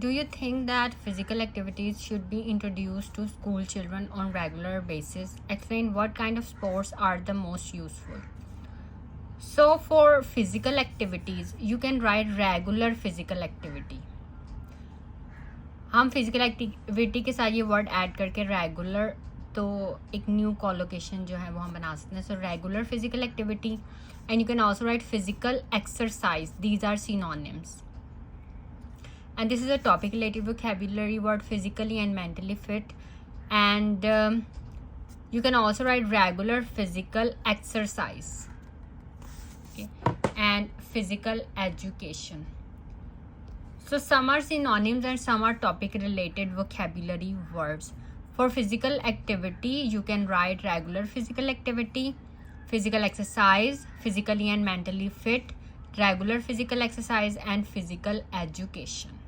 Do you think that physical activities should be introduced to school children on regular basis? Explain what kind of sports are the most useful. So for physical activities, you can write regular physical activity. हम physical activity के साथ ये word add करके regular तो एक new collocation जो है वो हम बना सकते हैं. So regular physical activity and you can also write physical exercise. These are synonyms. And this is a topic related vocabulary word, physically and mentally fit. And you can also write regular physical exercise, okay, and physical education. So some are synonyms and some are topic related vocabulary words. For physical activity, you can write regular physical activity, physical exercise, physically and mentally fit, regular physical exercise, and physical education.